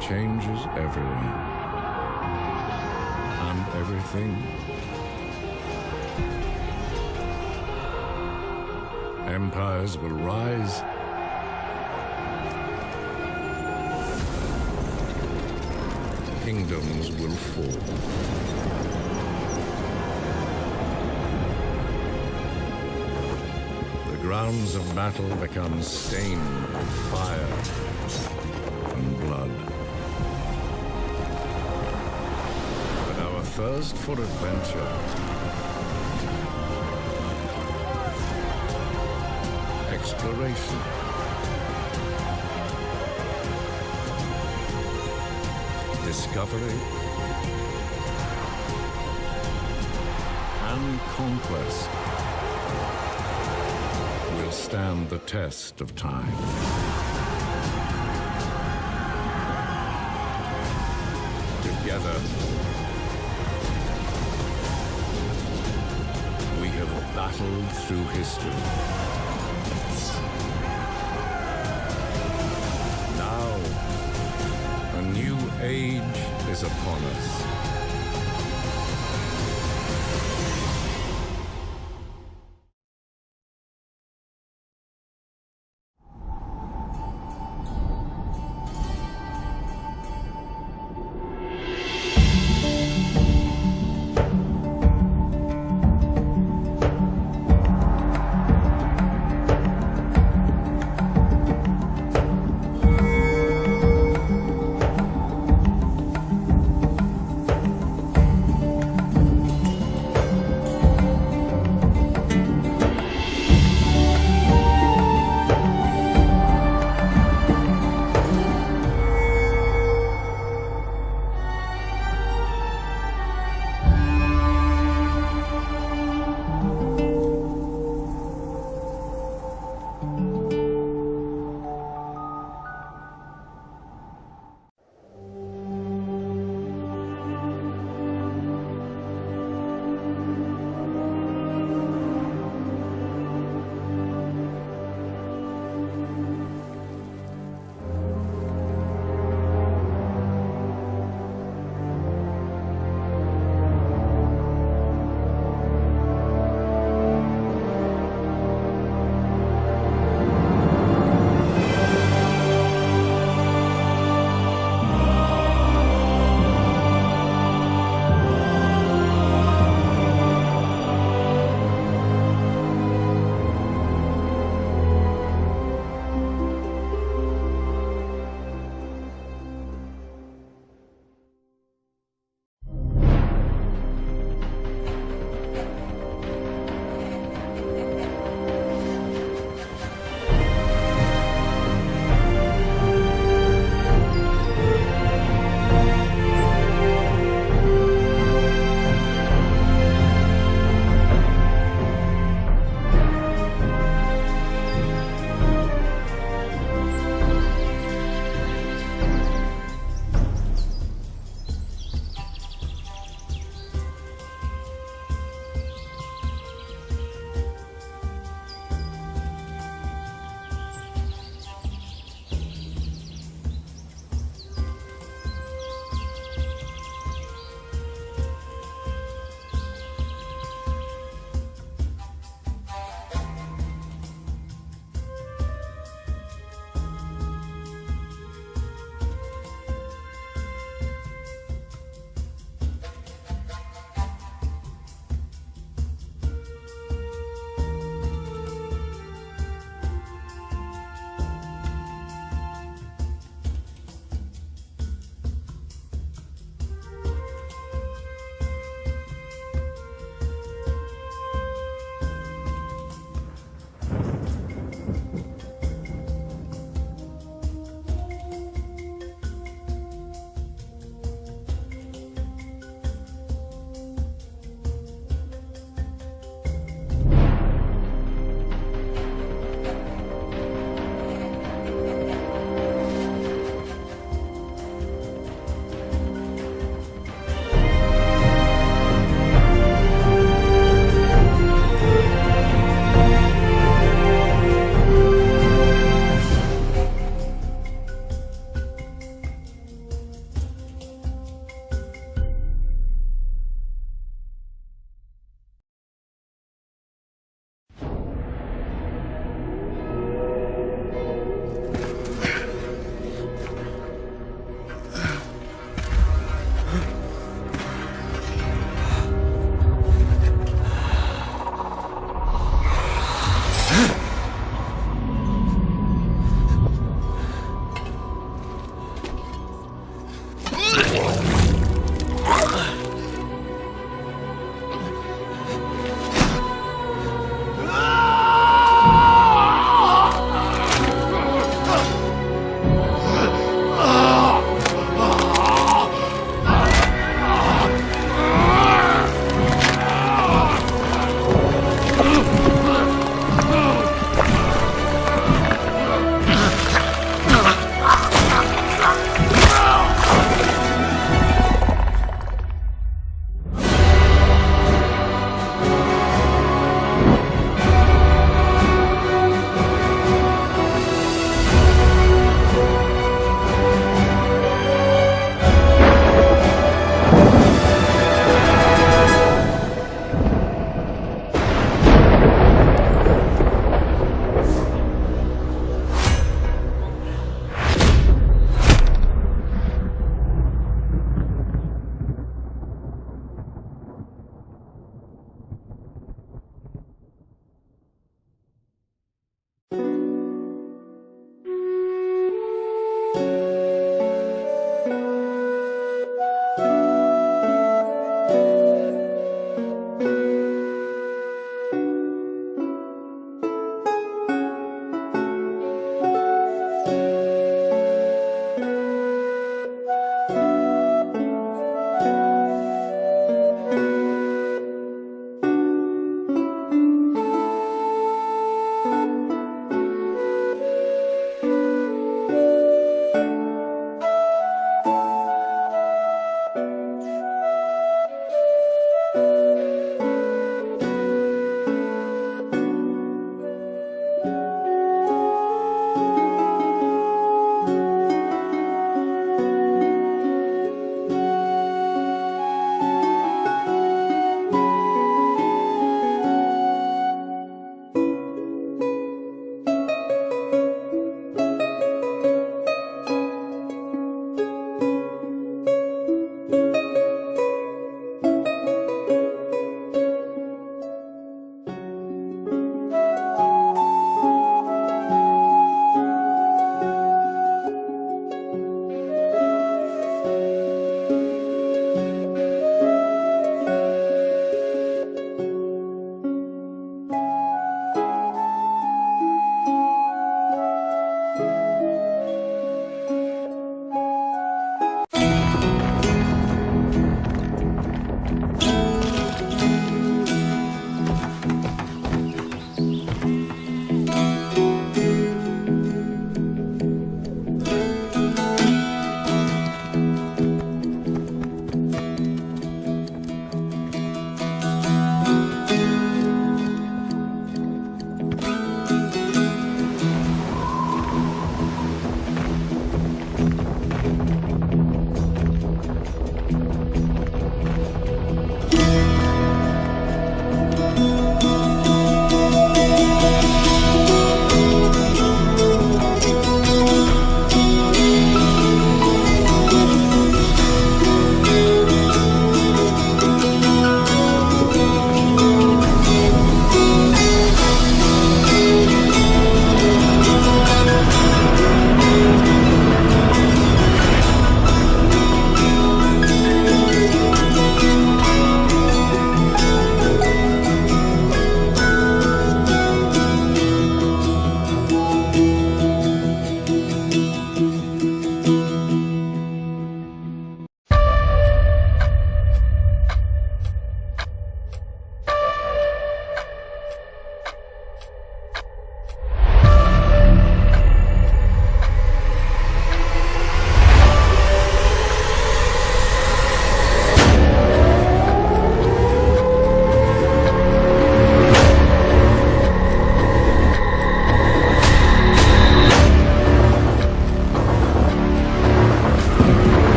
changes everyone and everything. Empires will rise, kingdoms will fall. The grounds of battle become stained with fire and blood. But our thirst for adventure, exploration, discovery, and conquest will stand the test of time. Together, we have battled through history. Now, a new age is upon us.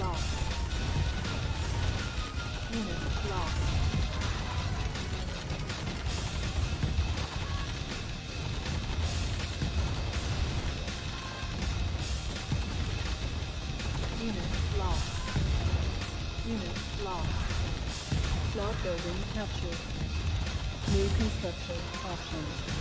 lost. Unit lost. Unit lost. Unit lost. Plot building captured. New construction options.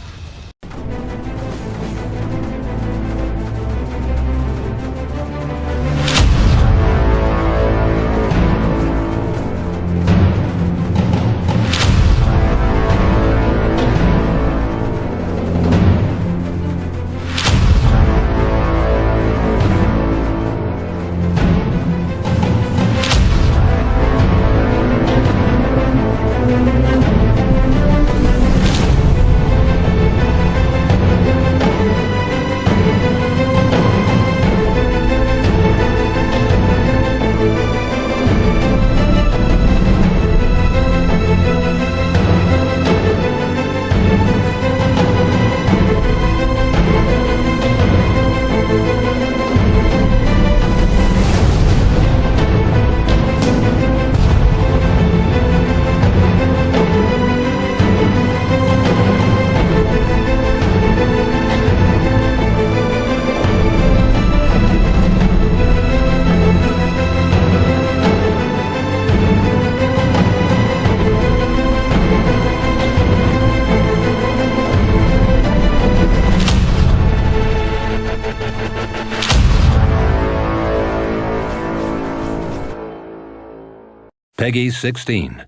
Peggy 16.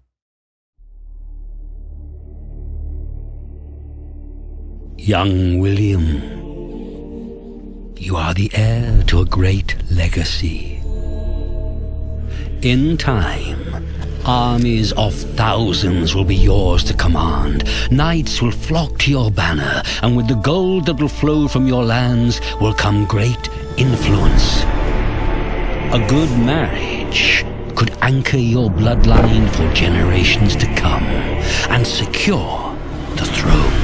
Young William, you are the heir to a great legacy. In time, armies of thousands will be yours to command. Knights will flock to your banner, and with the gold that will flow from your lands will come great influence. A good marriage could anchor your bloodline for generations to come and secure the throne.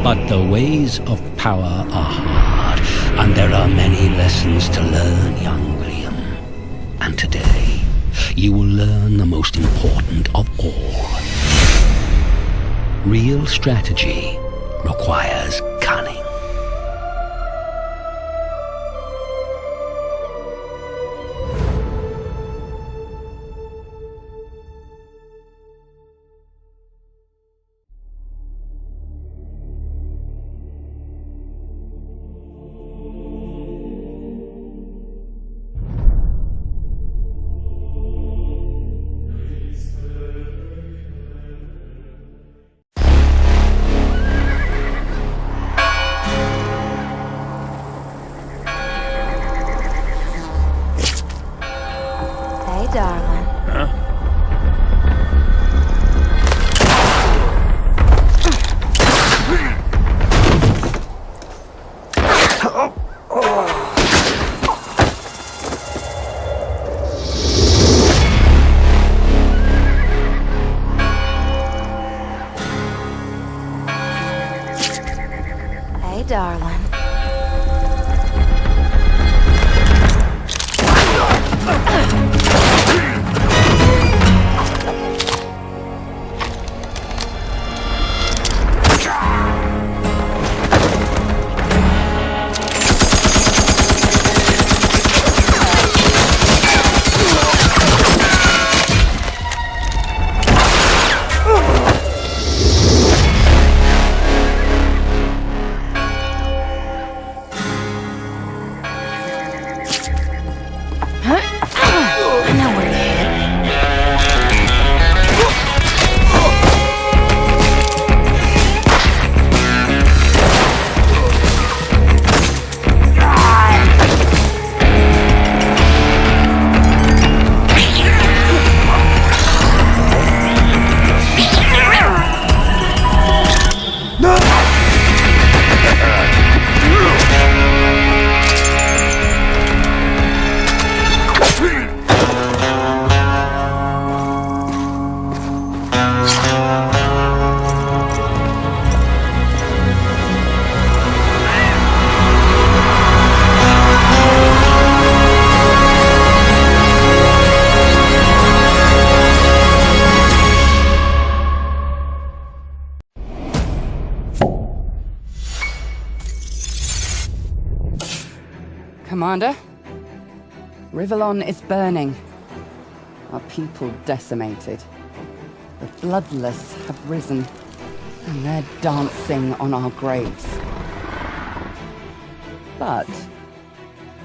But the ways of power are hard, and there are many lessons to learn, young William. And today, you will learn the most important of all. Real strategy requires cunning. Darling. Huh? Hey, darling. Commander. Rivellon is burning. Our people decimated. The bloodless have risen, and they're dancing on our graves. But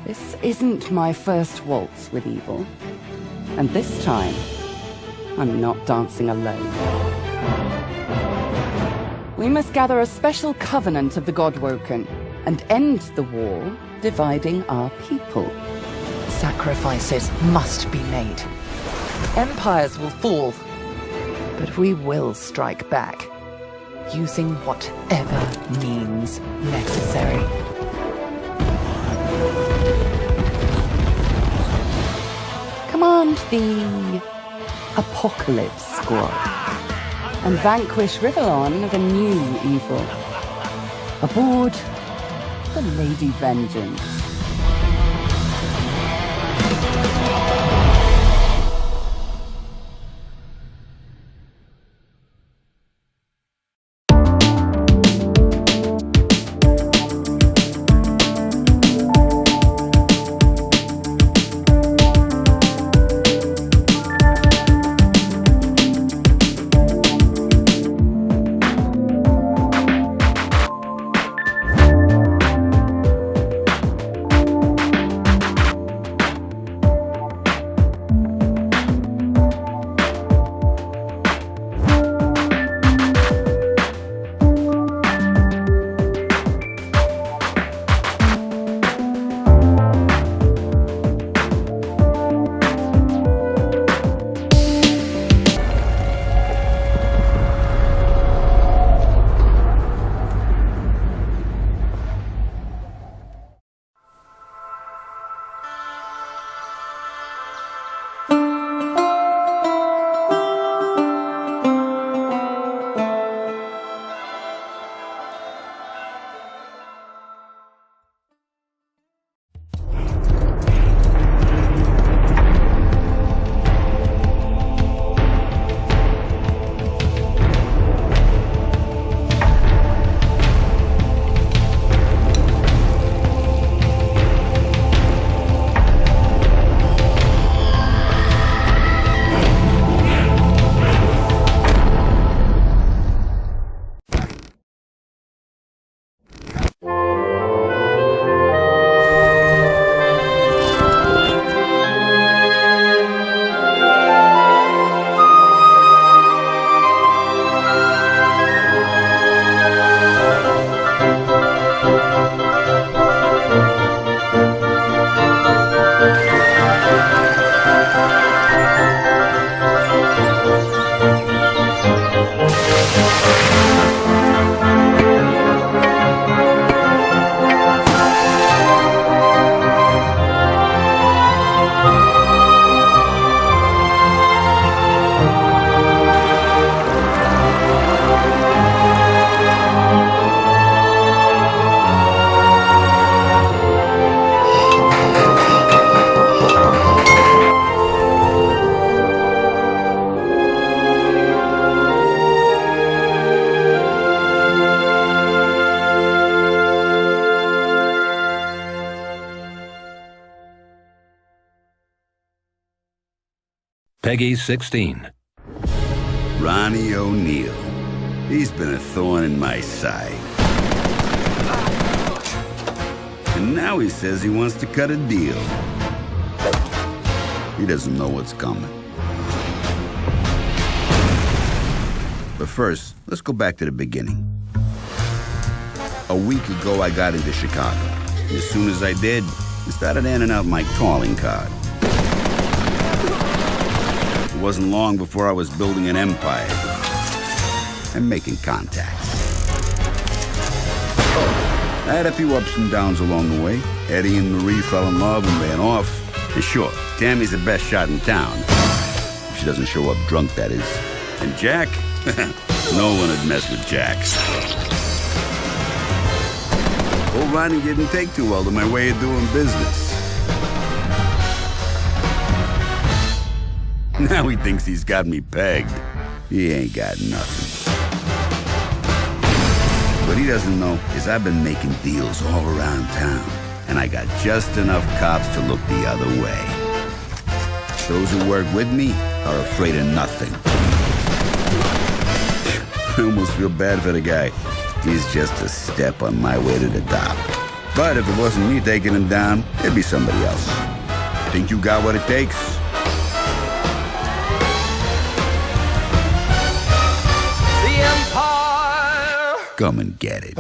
this isn't my first waltz with evil. And this time, I'm not dancing alone. We must gather a special covenant of the Godwoken and end the war dividing our people. Sacrifices must be made. Empires will fall, but we will strike back, using whatever means necessary. Command the Apocalypse Squad and vanquish Rivellon of a new evil. Aboard the Lady Vengeance. Peggy 16. Ronnie O'Neill. He's been a thorn in my side. And now he says he wants to cut a deal. He doesn't know what's coming. But first, let's go back to the beginning. A week ago, I got into Chicago. And as soon as I did, I started handing out my calling card. It wasn't long before I was building an empire and making contacts. I had a few ups and downs along the way. Eddie and Marie fell in love and ran off. And sure, Tammy's the best shot in town. If she doesn't show up drunk, that is. And Jack? No one would mess with Jack. Old Ronnie didn't take too well to my way of doing business. Now he thinks he's got me pegged. He ain't got nothing. What he doesn't know is I've been making deals all around town. and I got just enough cops to look the other way. Those who work with me are afraid of nothing. I almost feel bad for the guy. He's just a step on my way to the top. But if it wasn't me taking him down, it'd be somebody else. Think you got what it takes? The Empire! Come and get it.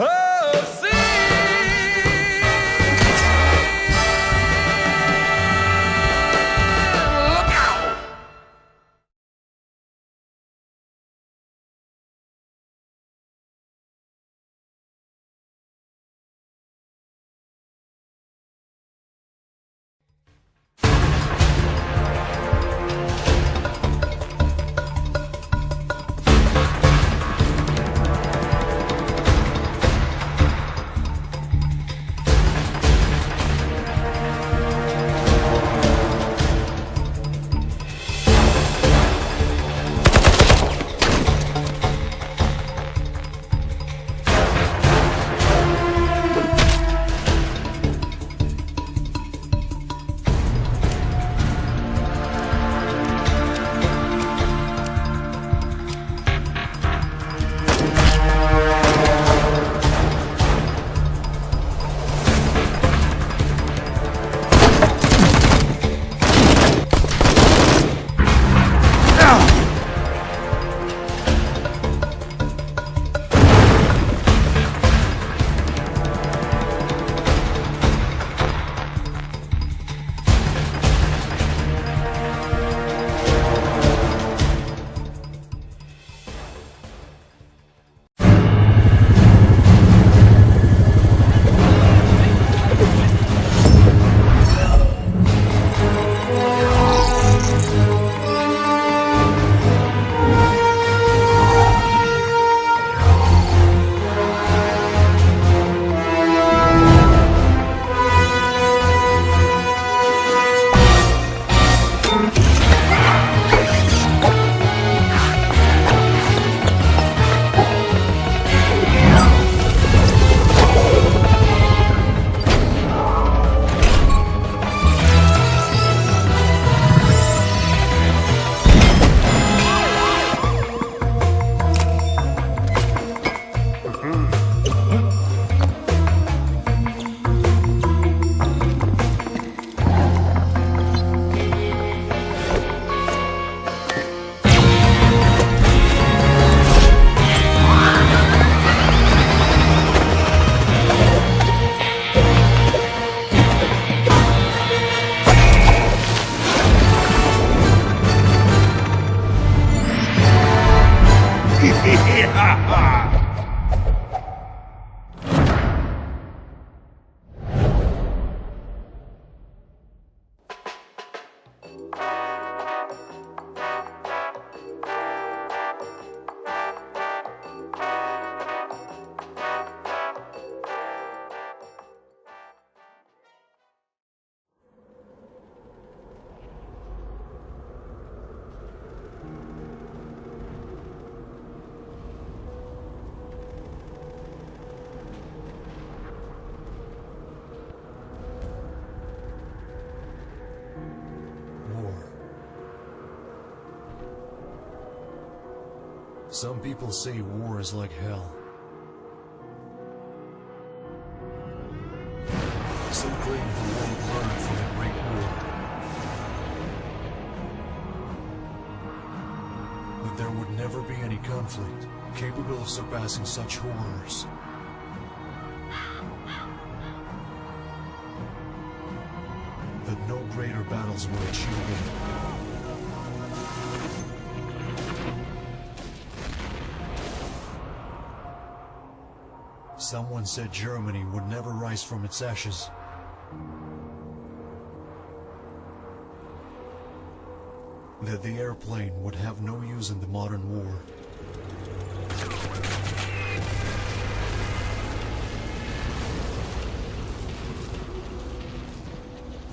Some people say war is like hell. Some claim the world learned from the Great War. That there would never be any conflict capable of surpassing such horrors. That no greater battles were achievable. Someone said Germany would never rise from its ashes. That the airplane would have no use in the modern war.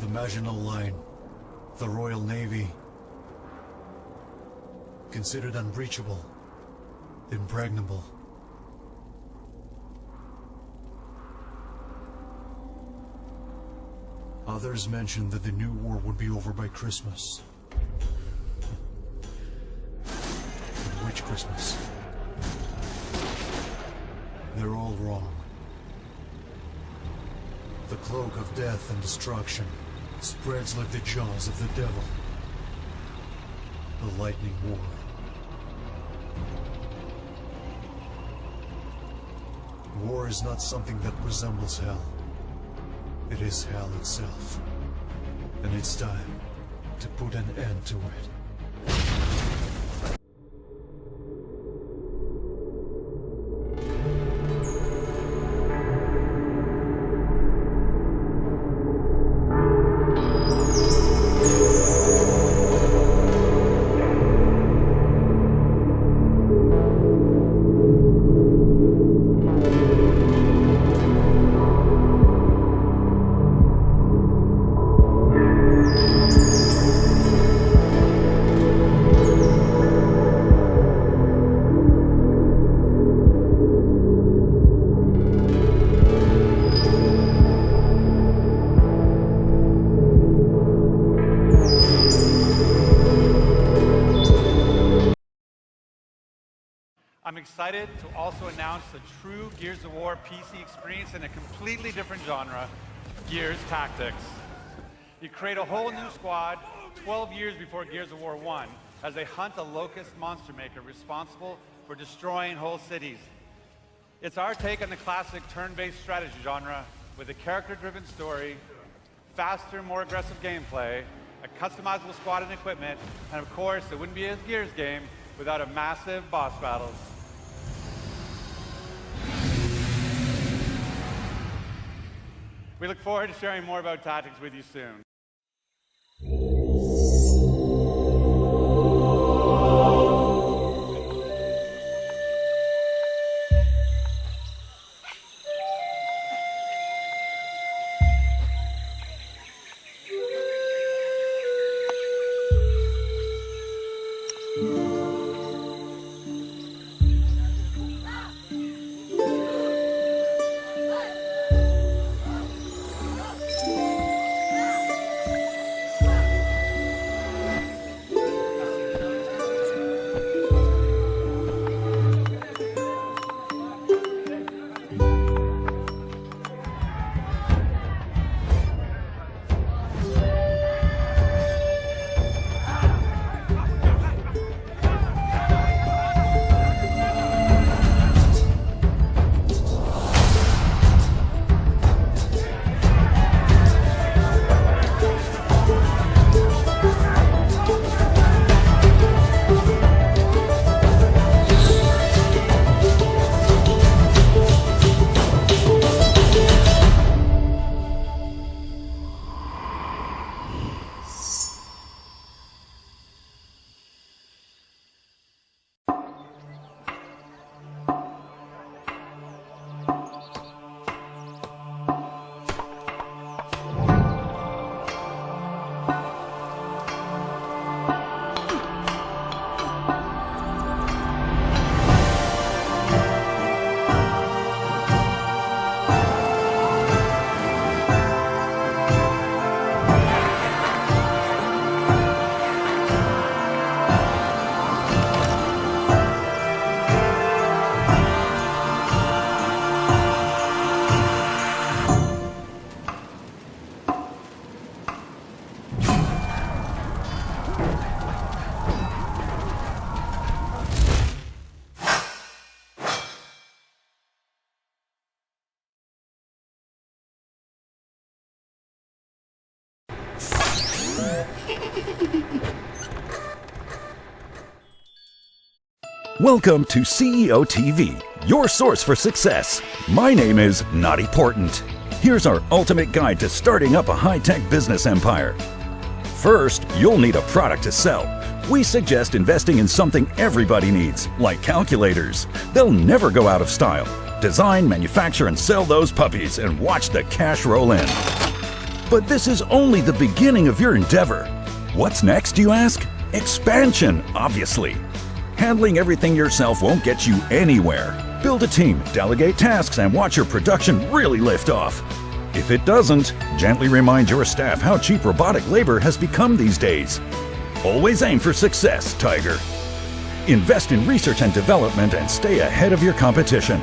The Maginot Line, the Royal Navy, considered unbreachable, impregnable. Others mentioned that the new war would be over by Christmas. But which Christmas? They're all wrong. The cloak of death and destruction spreads like the jaws of the devil. The lightning war. War is not something that resembles hell. It is hell itself. And it's time to put an end to it. I'm excited to also announce the true Gears of War PC experience in a completely different genre, Gears Tactics. You create a whole new squad 12 years before Gears of War 1 as they hunt a locust monster maker responsible for destroying whole cities. It's our take on the classic turn-based strategy genre with a character-driven story, faster, more aggressive gameplay, a customizable squad and equipment, and of course, it wouldn't be a Gears game without a massive boss battles. We look forward to sharing more about Tactics with you soon. Welcome to CEO TV, your source for success. My name is Not Important. Here's our ultimate guide to starting up a high-tech business empire. First, you'll need a product to sell. We suggest investing in something everybody needs, like calculators. They'll never go out of style. Design, manufacture, and sell those puppies and watch the cash roll in. But this is only the beginning of your endeavor. What's next, you ask? Expansion, obviously. Handling everything yourself won't get you anywhere. Build a team, delegate tasks, and watch your production really lift off. If it doesn't, gently remind your staff how cheap robotic labor has become these days. Always aim for success, Tiger. Invest in research and development and stay ahead of your competition.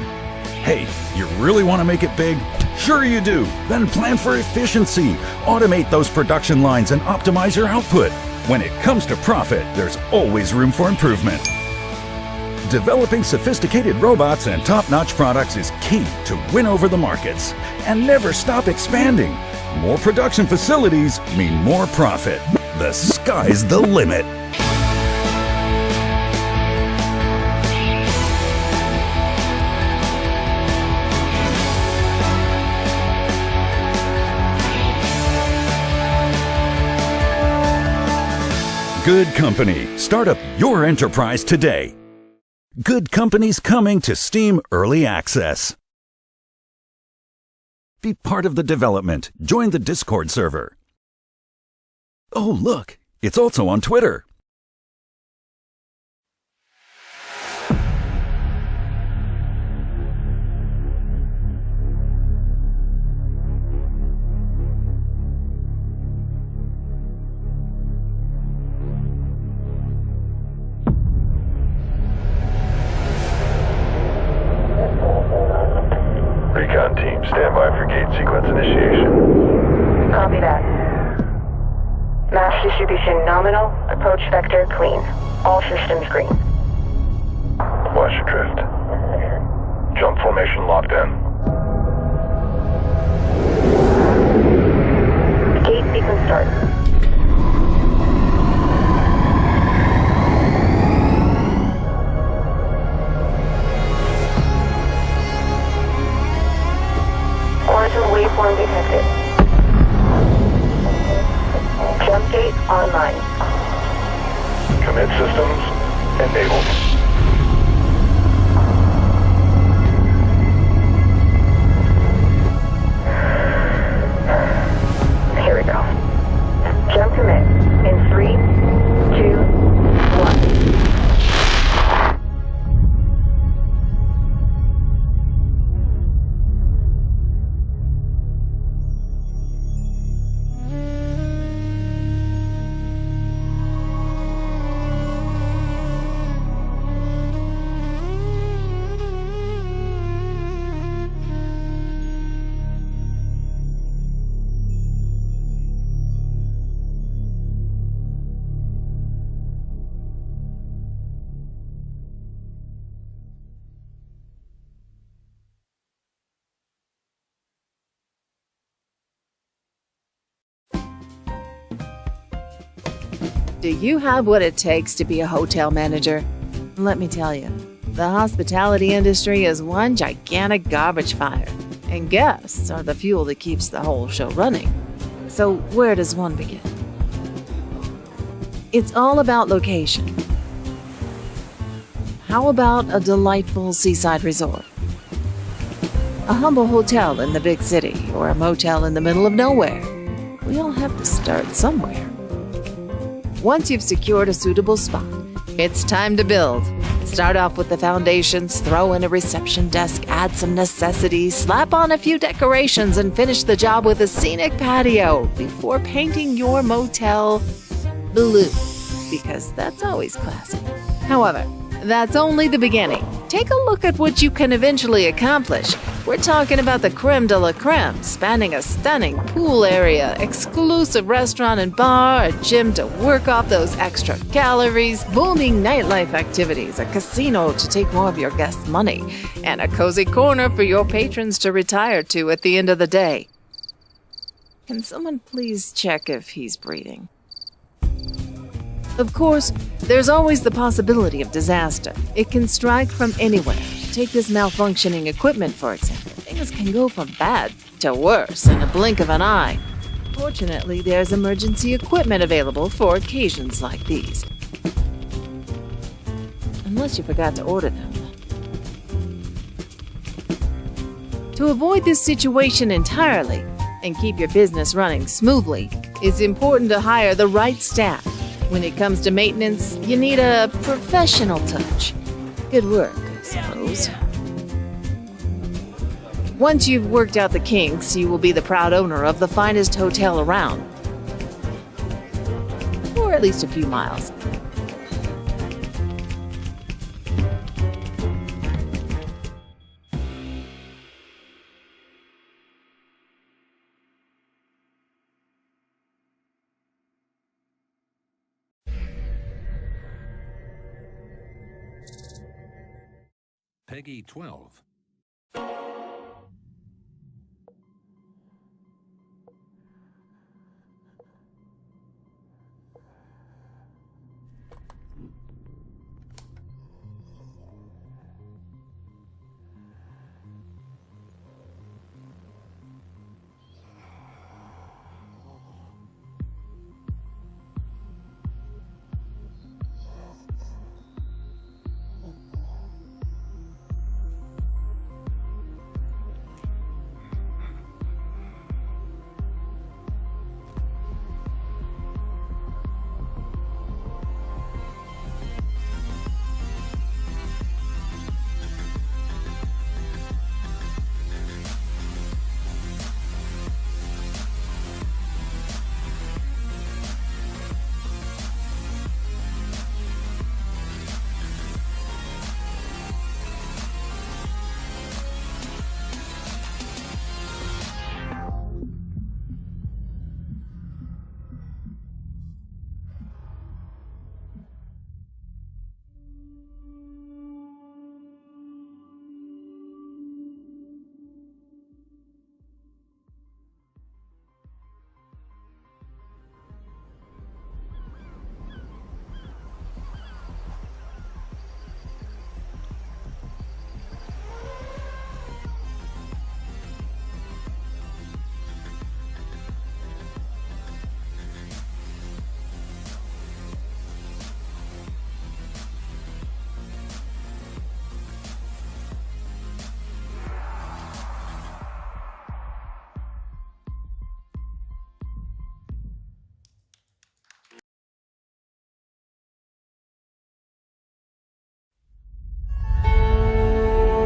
Hey, you really want to make it big? Sure you do. Then plan for efficiency. Automate those production lines and optimize your output. When it comes to profit, there's always room for improvement. Developing sophisticated robots and top-notch products is key to win over the markets. And never stop expanding. More production facilities mean more profit. The sky's the limit. Good Company. Start up your enterprise today. Good Company's coming to Steam Early Access. Be part of the development. Join the Discord server. Oh, look, it's also on Twitter. Recon team, stand by for gate sequence initiation. Copy that. Mass distribution nominal, approach vector clean. All systems green. Watch your drift. Jump formation locked in. Gate sequence start. Quantum waveform detected. Jump gate online. Commit systems enabled. Here we go. Jump commit in 3, 2, 1. Do you have what it takes to be a hotel manager? Let me tell you, the hospitality industry is one gigantic garbage fire, and guests are the fuel that keeps the whole show running. So where does one begin? It's all about location. How about a delightful seaside resort? A humble hotel in the big city, or a motel in the middle of nowhere? We all have to start somewhere. Once you've secured a suitable spot, it's time to build. Start off with the foundations, throw in a reception desk, add some necessities, slap on a few decorations, and finish the job with a scenic patio before painting your motel blue, because that's always classy. However, that's only the beginning. Take a look at what you can eventually accomplish. We're talking about the creme de la creme, spanning a stunning pool area, exclusive restaurant and bar, a gym to work off those extra calories, booming nightlife activities, a casino to take more of your guests' money, and a cozy corner for your patrons to retire to at the end of the day. Can someone please check if he's breathing? Of course, there's always the possibility of disaster. It can strike from anywhere. Take this malfunctioning equipment, for example. Things can go from bad to worse in a blink of an eye. Fortunately, there's emergency equipment available for occasions like these. Unless you forgot to order them. To avoid this situation entirely and keep your business running smoothly, it's important to hire the right staff. When it comes to maintenance, you need a professional touch. Good work, I suppose. Once you've worked out the kinks, you will be the proud owner of the finest hotel around. Or at least a few miles. Peggy 12.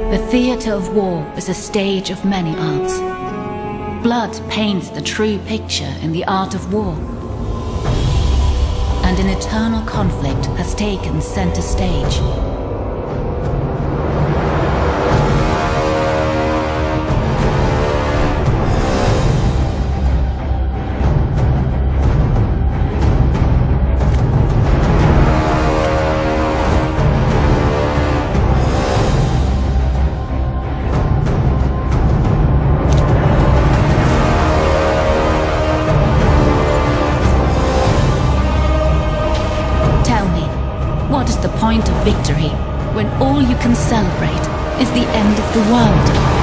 The theatre of war is a stage of many arts. Blood paints the true picture in the art of war. And an eternal conflict has taken center stage. Point of victory, when all you can celebrate is the end of the world.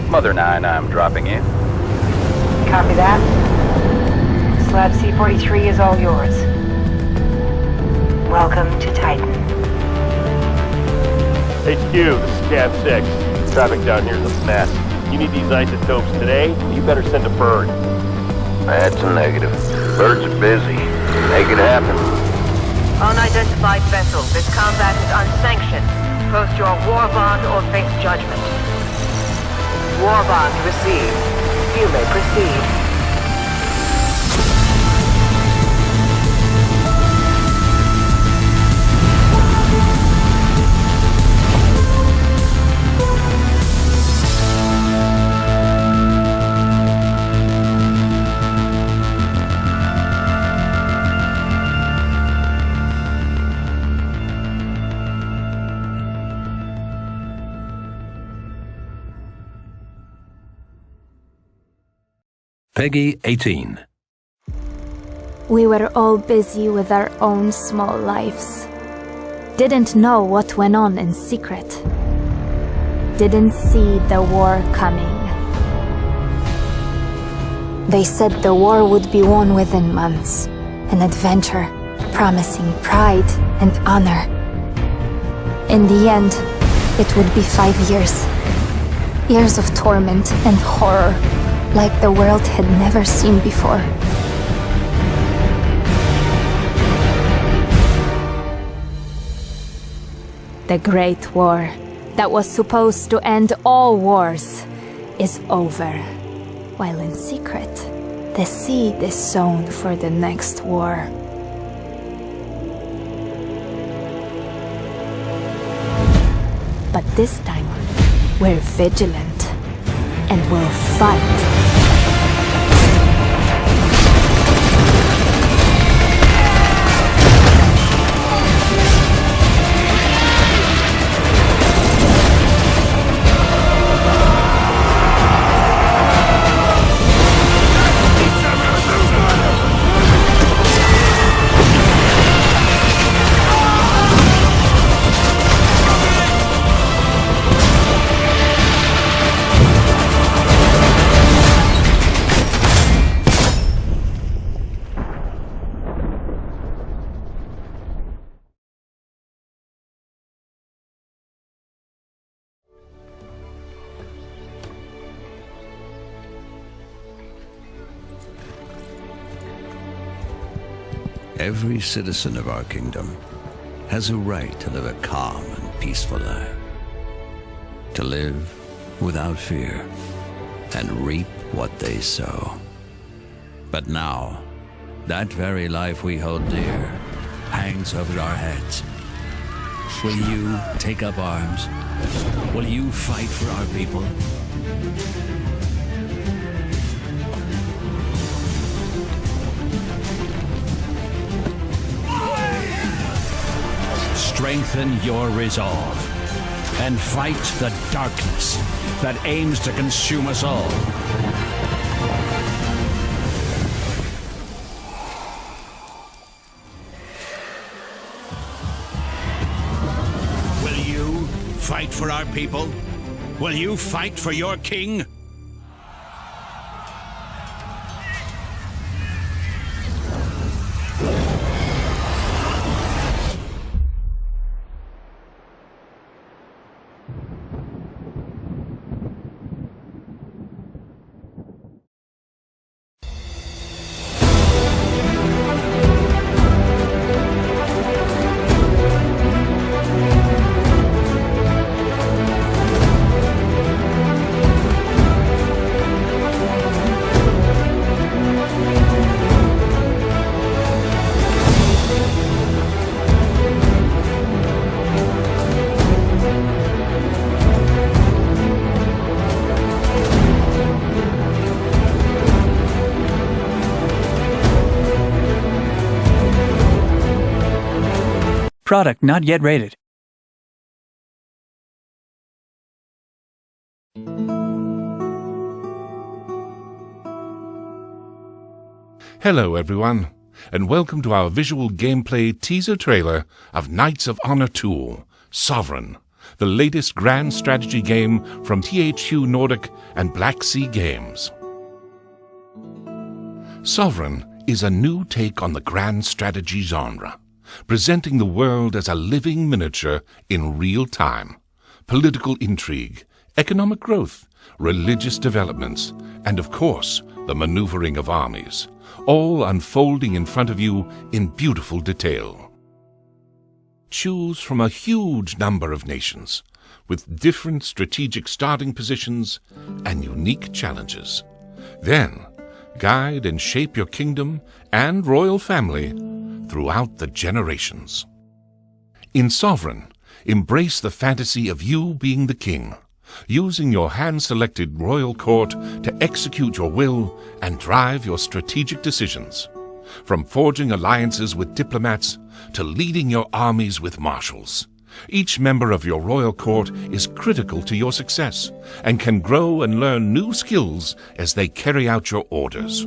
Mother 9, I'm dropping in. Copy that. Slab C-43 is all yours. Welcome to Titan. HQ, this is Cab 6. Traffic down here is a mess. You need these isotopes today, you better send a bird. That's a negative. Birds are busy. Make it happen. Unidentified vessel, this combat is unsanctioned. Post your war bond or face judgment. War bond received. You may proceed. Peggy 18. We were all busy with our own small lives. Didn't know what went on in secret. didn't see the war coming. They said the war would be won within months, an adventure promising pride and honor. In the end, it would be 5 years. Years of torment and horror, like the world had never seen before. The Great War, that was supposed to end all wars, is over. While in secret, the seed is sown for the next war. But this time, we're vigilant, and we'll fight. Every citizen of our kingdom has a right to live a calm and peaceful life. To live without fear and reap what they sow. But now, that very life we hold dear hangs over our heads. Will you take up arms? Will you fight for our people? Strengthen your resolve and fight the darkness that aims to consume us all. Will you fight for our people? Will you fight for your king? Product not yet rated. Hello everyone, and welcome to our visual gameplay teaser trailer of Knights of Honor 2, Sovereign, the latest grand strategy game from THQ Nordic and Black Sea Games. Sovereign is a new take on the grand strategy genre, presenting the world as a living miniature in real time. Political intrigue, economic growth, religious developments, and of course, the maneuvering of armies, all unfolding in front of you in beautiful detail. Choose from a huge number of nations, with different strategic starting positions and unique challenges. Then, guide and shape your kingdom and royal family throughout the generations. In Sovereign, embrace the fantasy of you being the king, using your hand-selected royal court to execute your will and drive your strategic decisions, from forging alliances with diplomats to leading your armies with marshals. Each member of your royal court is critical to your success and can grow and learn new skills as they carry out your orders.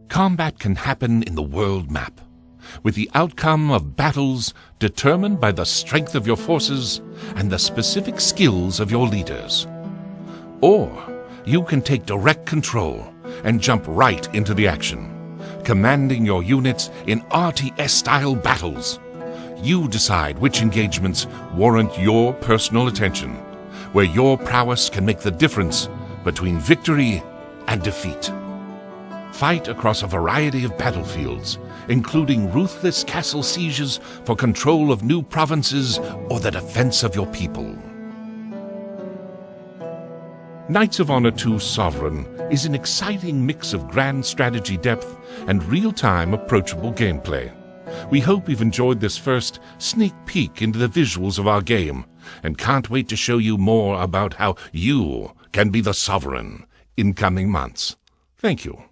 Combat can happen in the world map. with the outcome of battles determined by the strength of your forces and the specific skills of your leaders. Or you can take direct control and jump right into the action, commanding your units in RTS-style battles. You decide which engagements warrant your personal attention, where your prowess can make the difference between victory and defeat. Fight across a variety of battlefields, including ruthless castle sieges for control of new provinces or the defense of your people. Knights of Honor II Sovereign is an exciting mix of grand strategy depth and real-time approachable gameplay. We hope you've enjoyed this first sneak peek into the visuals of our game, and can't wait to show you more about how you can be the Sovereign in coming months. Thank you.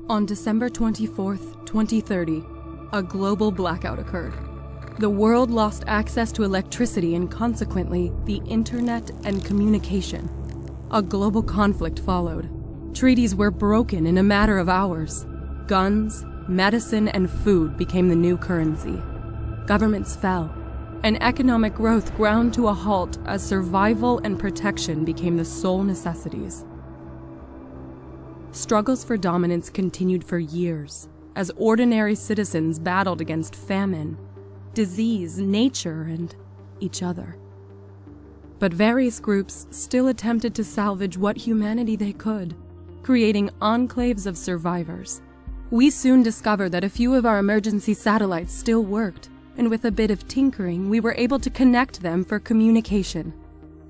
On December 24th, 2030, a global blackout occurred. The world lost access to electricity and consequently the internet and communication. A global conflict followed. Treaties were broken in a matter of hours. Guns, medicine, and food became the new currency. Governments fell, and economic growth ground to a halt as survival and protection became the sole necessities. Struggles for dominance continued for years, as ordinary citizens battled against famine, disease, nature, and each other. But various groups still attempted to salvage what humanity they could, creating enclaves of survivors. We soon discovered that a few of our emergency satellites still worked, and with a bit of tinkering, we were able to connect them for communication.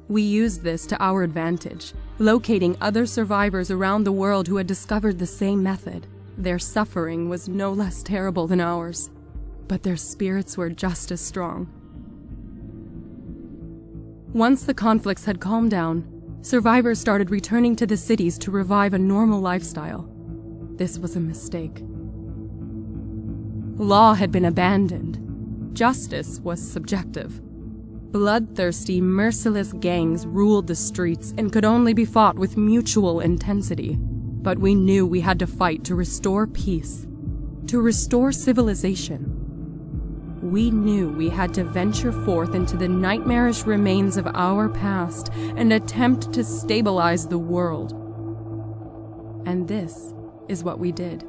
We used this to our advantage, locating other survivors around the world who had discovered the same method. Their suffering was no less terrible than ours, but their spirits were just as strong. Once the conflicts had calmed down, survivors started returning to the cities to revive a normal lifestyle. This was a mistake. Law had been abandoned. Justice was subjective. Bloodthirsty, merciless gangs ruled the streets and could only be fought with mutual intensity. But we knew we had to fight to restore peace, to restore civilization. we knew we had to venture forth into the nightmarish remains of our past and attempt to stabilize the world. And this is what we did.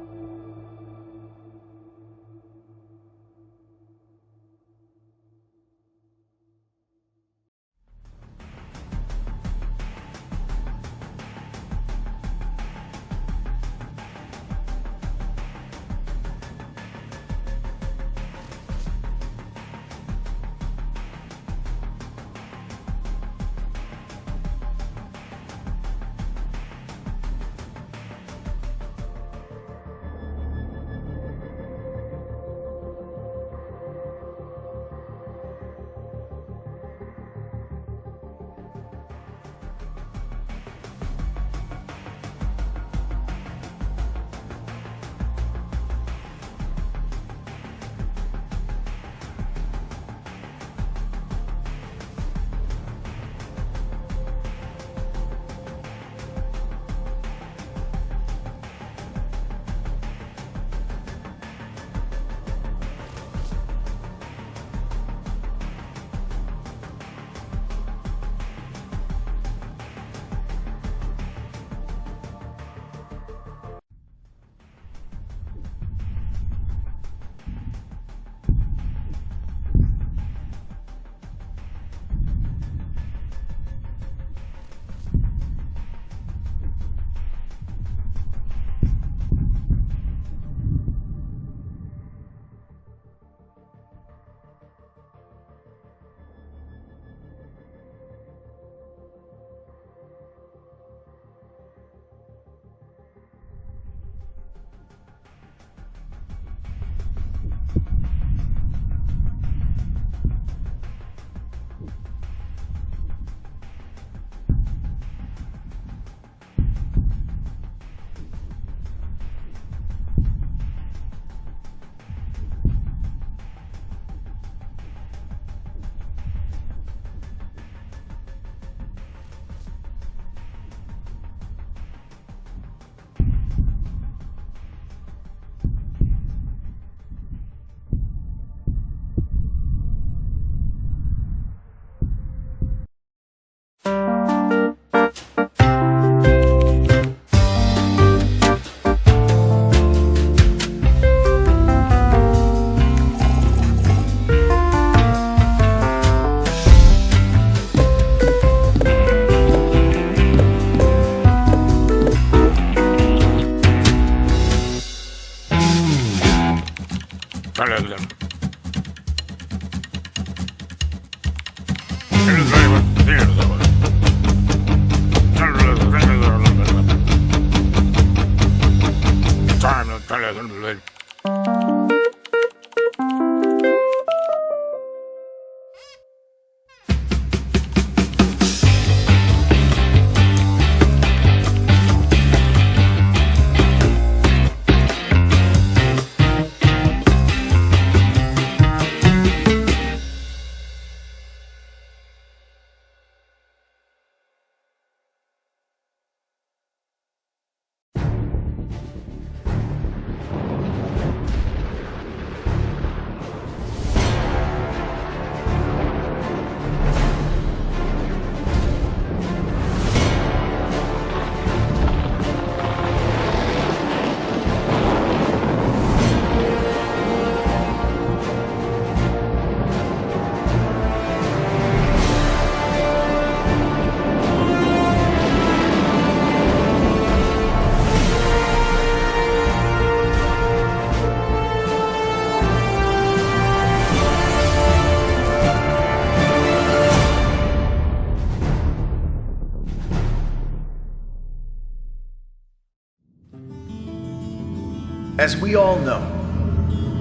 As we all know,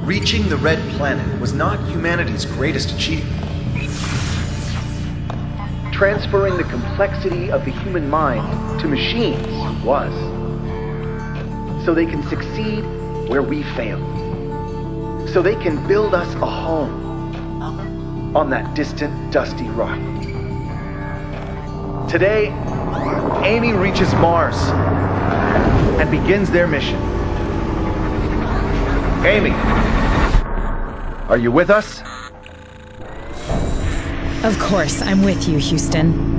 reaching the Red Planet was not humanity's greatest achievement. Transferring the complexity of the human mind to machines was. So they can succeed where we failed. So they can build us a home on that distant, dusty rock. Today, Amy reaches Mars and begins their mission. Amy, Are you with us? Of course, I'm with you, Houston.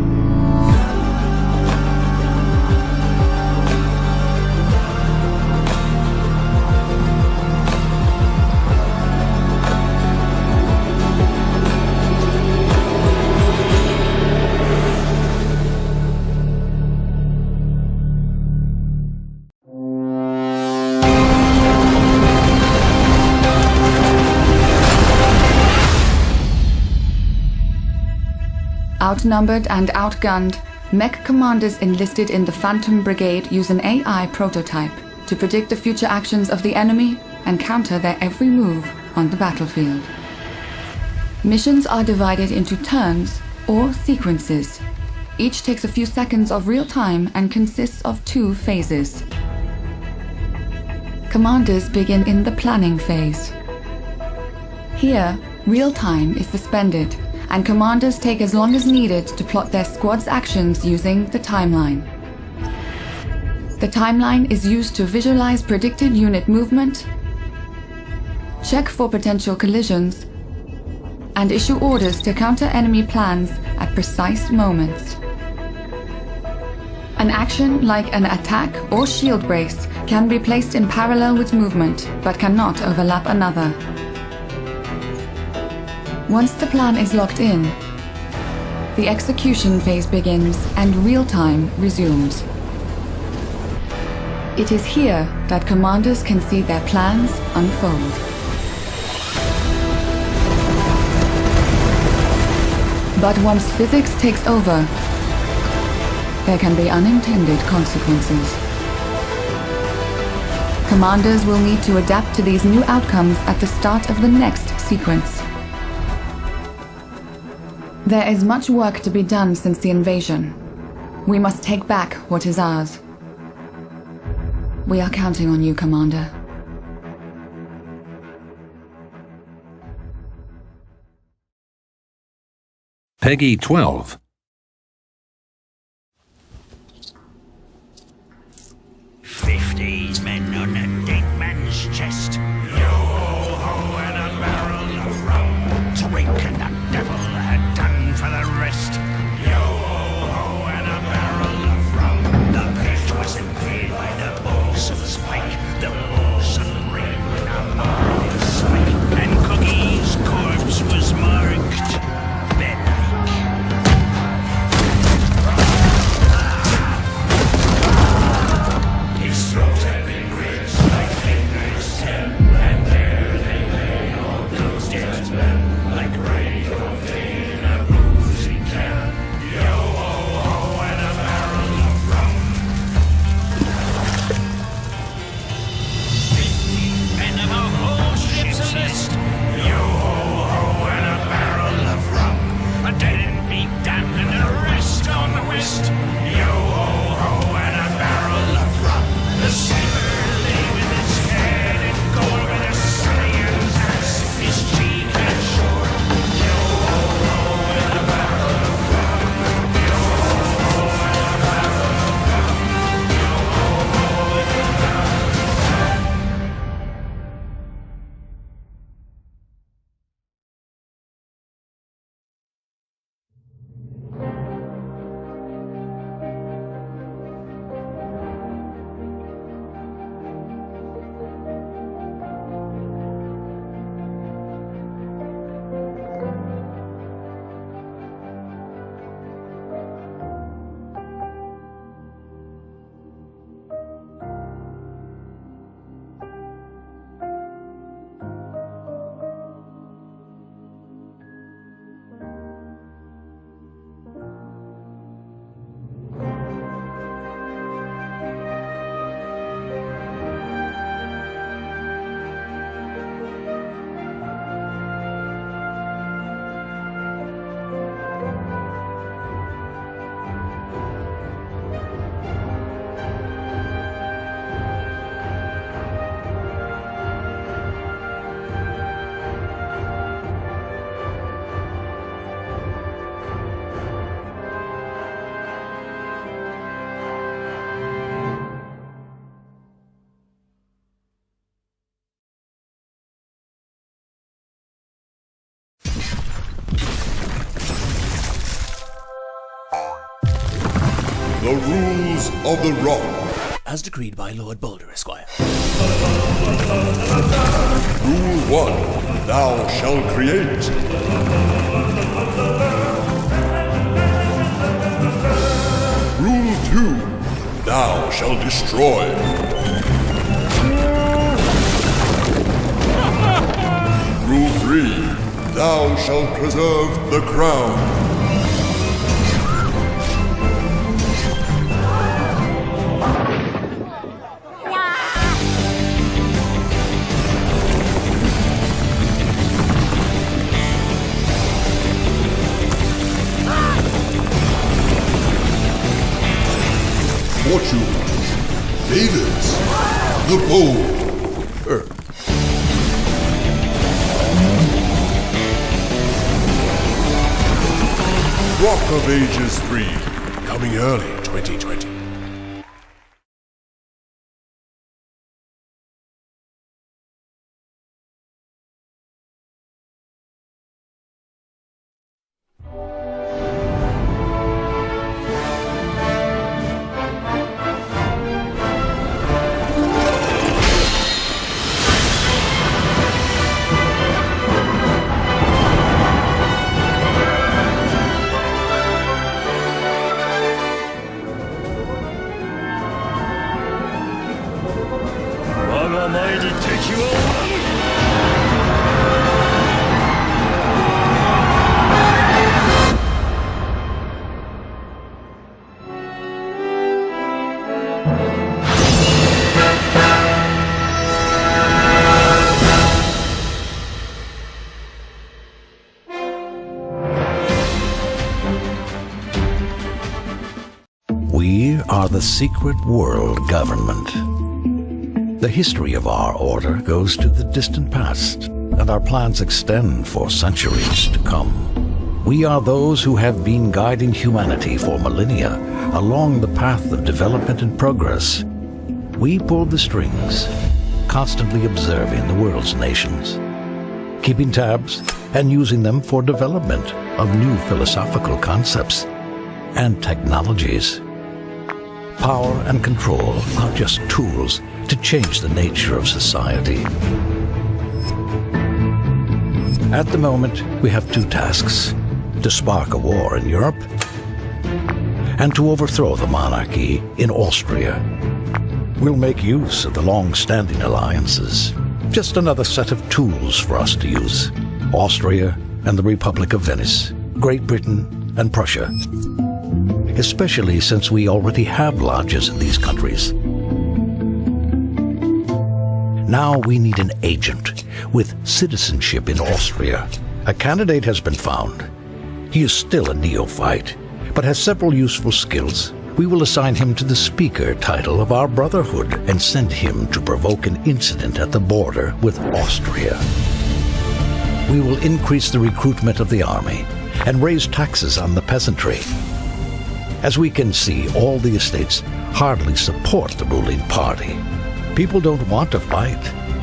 Outnumbered and outgunned, mech commanders enlisted in the Phantom Brigade use an AI prototype to predict the future actions of the enemy and counter their every move on the battlefield. Missions are divided into turns or sequences. Each takes a few seconds of real time and consists of 2 phases. Commanders begin in the planning phase. Here, real time is suspended, and commanders take as long as needed to plot their squad's actions using the timeline. The timeline is used to visualize predicted unit movement, check for potential collisions, and issue orders to counter enemy plans at precise moments. An action like an attack or shield brace can be placed in parallel with movement, but cannot overlap another. Once the plan is locked in, the execution phase begins and real time resumes. It is here that commanders can see their plans unfold. But once physics takes over, there can be unintended consequences. Commanders will need to adapt to these new outcomes at the start of the next sequence. There is much work to be done since the invasion. We must take back what is ours. We are counting on you, Commander. Peggy 12. Men on a dead man's chest. Yo-ho and a barrel of rum. Drink and the devil had done for the rest. Yo-ho and a barrel of rum. The pit was impaled by the bosun's pike. The bosun ring with a marble spike. And Cookie's corpse was marked bed-like. His throat had been gripped like fingers 10, and there they lay, all those dead men, like rain of day in a bruising can. Yo-ho-ho and a barrel of rum. 50 men of a whole ship's list. Yo-ho-ho and a barrel of rum. A dead and beat damned and a rest on the west. Yo-ho-ho and a barrel of rum. The sailor lay with his head in gold with a stallion ass, his cheek and shore. Yo-ho-ho and a barrel of rum. Yo-ho-ho and a barrel of rum. Yo-ho-ho and a barrel of rum. The rules of the rock. As decreed by Lord Boulder, Esquire. Rule 1. Thou shalt create. Rule 2. Thou shalt destroy. Rule 3. Thou shalt preserve the crown. Fortune favors the bold. Earth. Rock of Ages 3, coming early 2020. We are the Secret World Government. The history of our order goes to the distant past, and our plans extend for centuries to come. We are those who have been guiding humanity for millennia along the path of development and progress. We pull the strings, constantly observing the world's nations, keeping tabs and using them for development of new philosophical concepts and technologies. Power and control are just tools to change the nature of society. At the moment, we have two tasks: to spark a war in Europe and to overthrow the monarchy in Austria. We'll make use of the long-standing alliances. Just another set of tools for us to use. Austria and the Republic of Venice, Great Britain and Prussia. Especially since we already have lodges in these countries. Now we need an agent with citizenship in Austria. A candidate has been found. He is still a neophyte, but has several useful skills. We will assign him to the Speaker title of our Brotherhood and send him to provoke an incident at the border with Austria. We will increase the recruitment of the army and raise taxes on the peasantry. As we can see, all the estates hardly support the ruling party. People don't want to fight,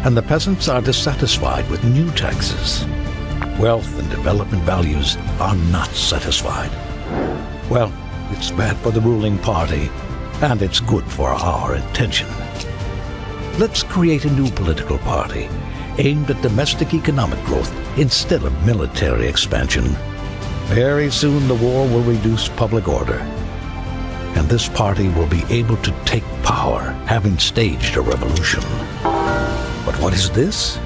and the peasants are dissatisfied with new taxes. Wealth and development values are not satisfied. Well, it's bad for the ruling party, and it's good for our intention. Let's create a new political party aimed at domestic economic growth instead of military expansion. Very soon the war will reduce public order, and this party will be able to take power, having staged a revolution. But what is this?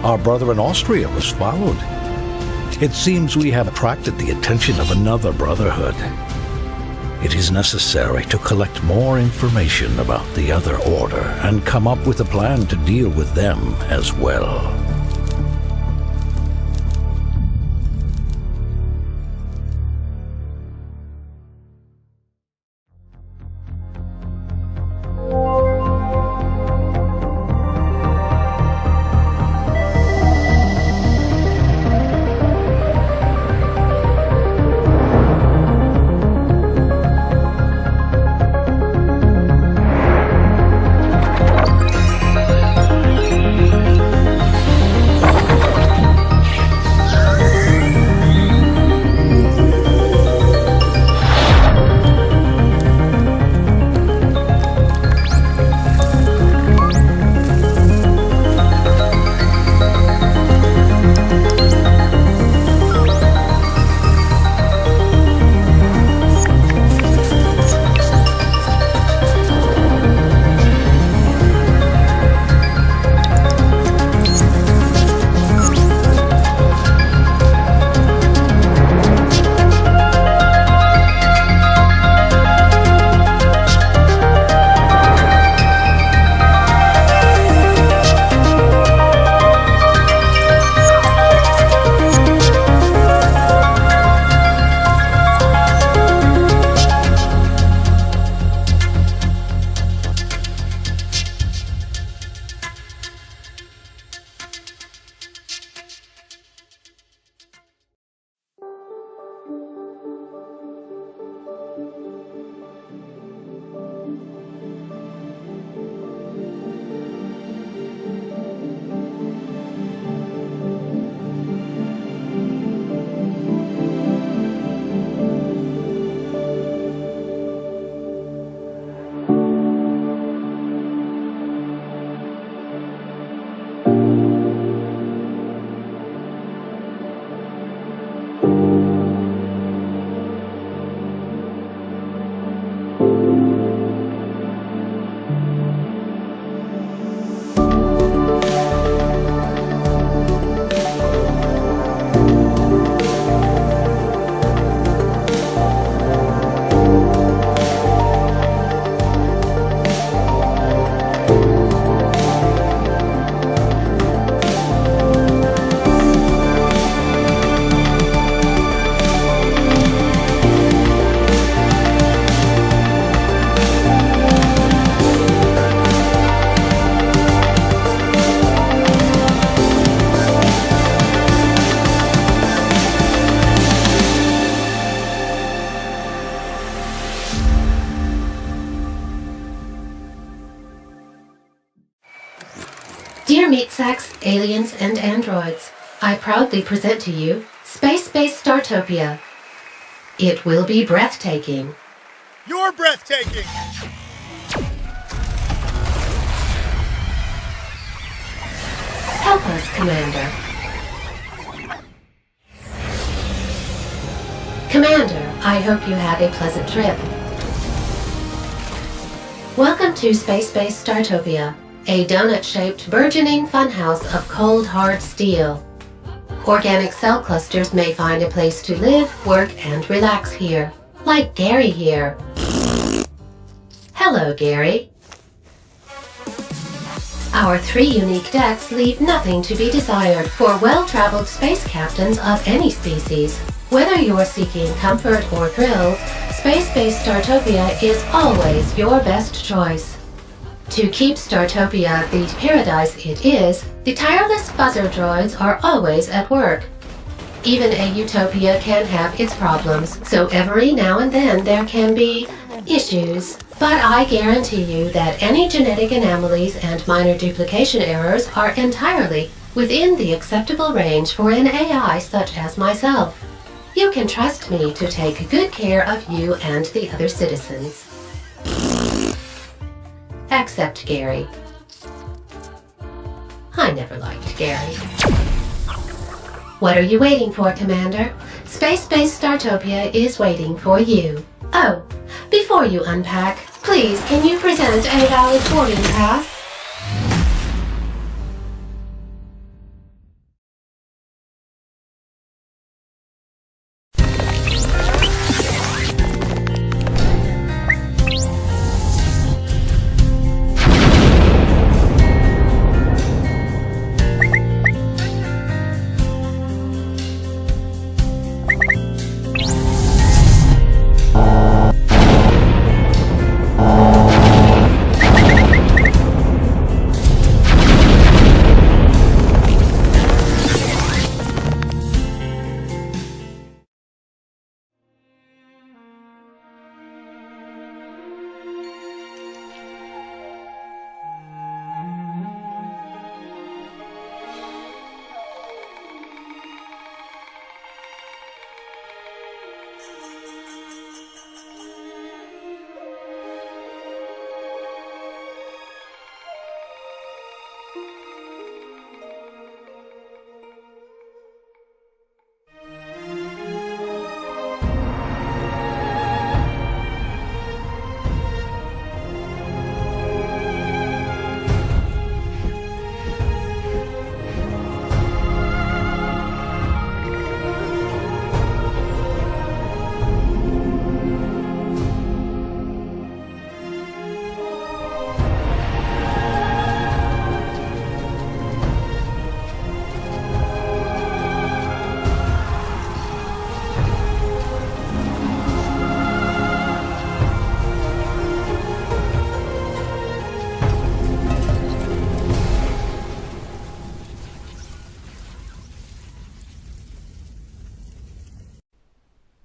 Our brother in Austria was followed. It seems we have attracted the attention of another brotherhood. It is necessary to collect more information about the other order and come up with a plan to deal with them as well. meat sacks, aliens, and androids, I proudly present to you Space-Based Startopia. It will be breathtaking. You're breathtaking! Help us, Commander. Commander, I hope you had a pleasant trip. Welcome to Space-Based Startopia, a donut-shaped, burgeoning funhouse of cold, hard steel. Organic cell clusters may find a place to live, work, and relax here. Like Gary here. Hello, Gary. Our 3 unique decks leave nothing to be desired for well-traveled space captains of any species. Whether you're seeking comfort or thrills, Space-Based Startopia is always your best choice. To keep Startopia the paradise it is, the tireless buzzer droids are always at work. Even a utopia can have its problems, so every now and then there can be issues. But I guarantee you that any genetic anomalies and minor duplication errors are entirely within the acceptable range for an AI such as myself. You can trust me to take good care of you and the other citizens. Except Gary. I never liked Gary. What are you waiting for, Commander? Space-Based Startopia is waiting for you. Oh, before you unpack, please can you present a valid boarding pass?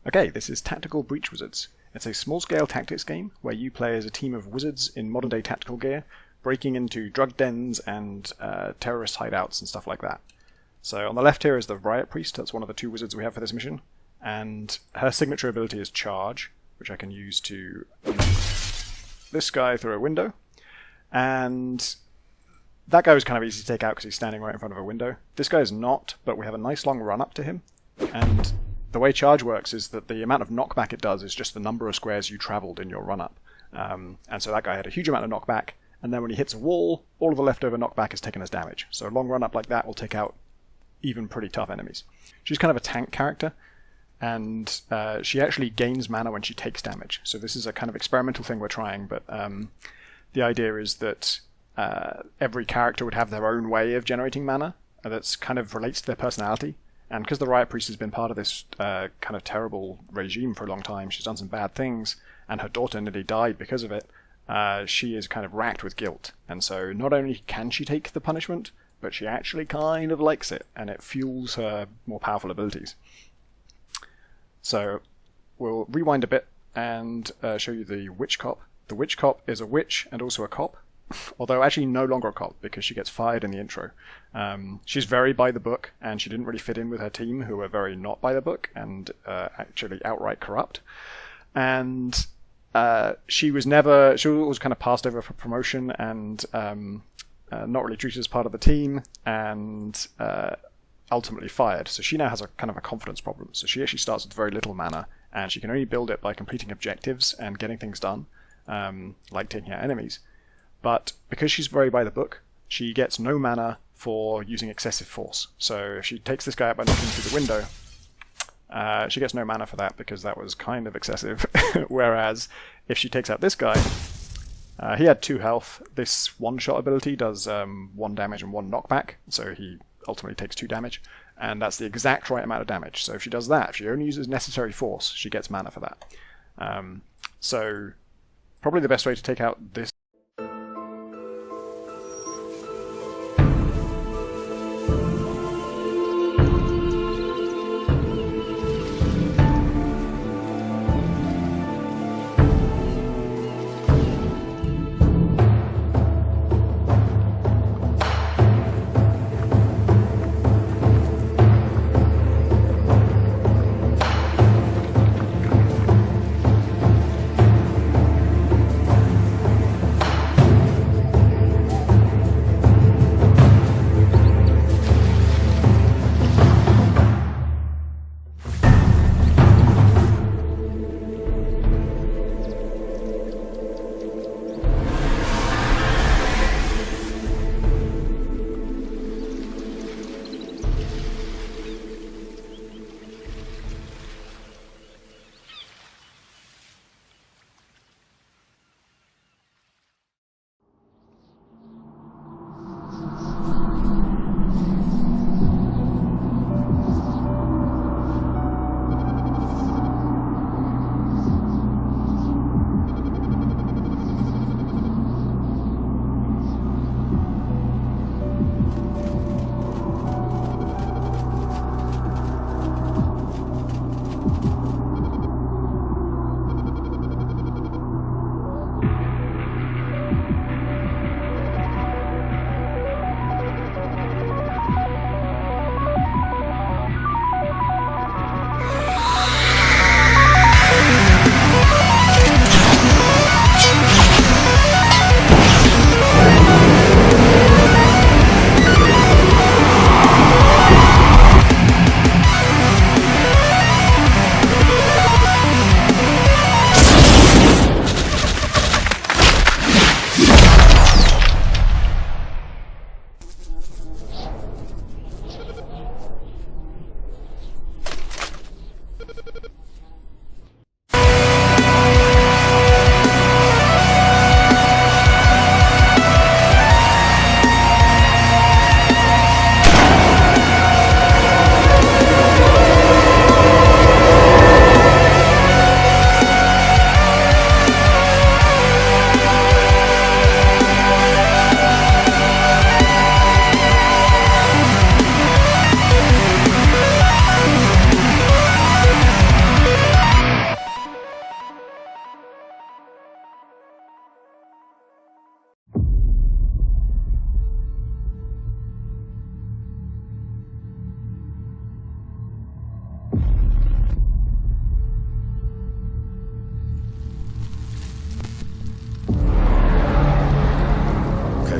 Okay, this is Tactical Breach Wizards. It's a small-scale tactics game where you play as a team of wizards in modern-day tactical gear, breaking into drug dens and terrorist hideouts and stuff like that. So on the left here is the Riot Priest. That's one of the 2 wizards we have for this mission. And her signature ability is Charge, which I can use to knock this guy through a window. And that guy was kind of easy to take out because he's standing right in front of a window. This guy is not, but we have a nice long run up to him. And the way Charge works is that the amount of knockback it does is just the number of squares you travelled in your run-up. And so that guy had a huge amount of knockback, and then when he hits a wall, all of the leftover knockback is taken as damage. So a long run-up like that will take out even pretty tough enemies. She's kind of a tank character, and she actually gains mana when she takes damage. So this is a kind of experimental thing we're trying, but the idea is that every character would have their own way of generating mana that's kind of relates to their personality. And because the Riot Priest has been part of this kind of terrible regime for a long time, she's done some bad things, and her daughter nearly died because of it, she is kind of racked with guilt. And so not only can she take the punishment, but she actually kind of likes it, and it fuels her more powerful abilities. So we'll rewind a bit and show you the Witch Cop. The Witch Cop is a witch and also a cop, although actually no longer a cop because she gets fired in the intro. She's very by the book, and she didn't really fit in with her team, who were very not by the book and actually outright corrupt. And she was always kind of passed over for promotion and not really treated as part of the team, and ultimately fired. So she now has a kind of a confidence problem. So she actually starts with very little mana, and she can only build it by completing objectives and getting things done, like taking out enemies. But because she's very by the book, she gets no mana for using excessive force. So if she takes this guy out by knocking through the window, she gets no mana for that because that was kind of excessive. Whereas if she takes out this guy, he had 2 health. This one-shot ability does 1 damage and 1 knockback, so he ultimately takes 2 damage, and that's the exact right amount of damage. So if she does that, if she only uses necessary force, she gets mana for that. So probably the best way to take out this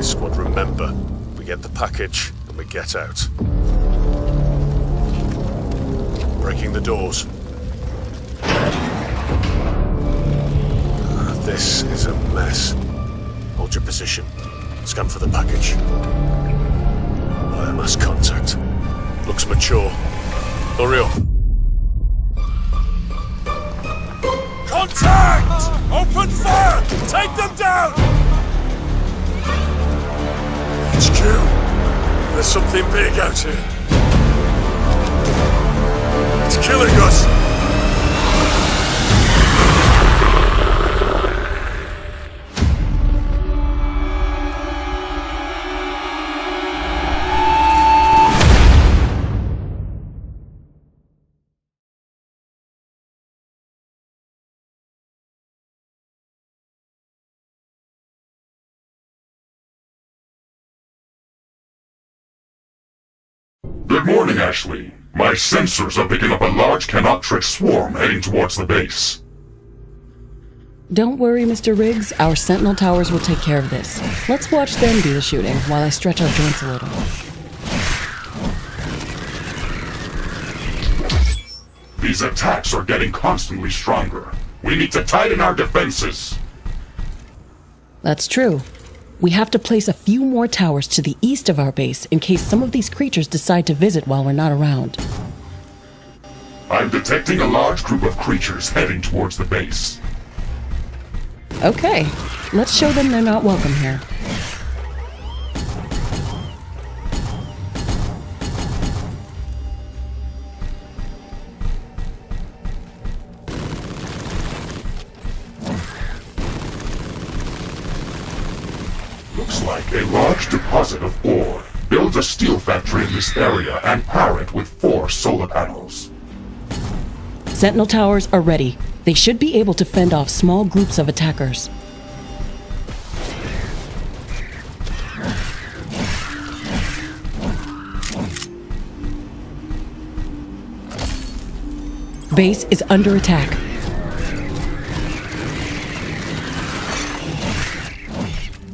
Squad, remember, we get the package and we get out. Breaking the doors. This is a mess. Hold your position. Scan for the package. Biomass contact. Looks mature. Hurry up. Contact! Open fire! Take them down! HQ, there's something big out here. It's killing us. Good morning, Ashley. My sensors are picking up a large Canoptrix swarm heading towards the base. Don't worry, Mr. Riggs. Our sentinel towers will take care of this. Let's watch them do the shooting while I stretch our joints a little. These attacks are getting constantly stronger. We need to tighten our defenses. That's true. We have to place a few more towers to the east of our base in case some of these creatures decide to visit while we're not around. I'm detecting a large group of creatures heading towards the base. Okay, let's show them they're not welcome here. Looks like a large deposit of ore. Build a steel factory in this area and power it with 4 solar panels. Sentinel towers are ready. They should be able to fend off small groups of attackers. Base is under attack.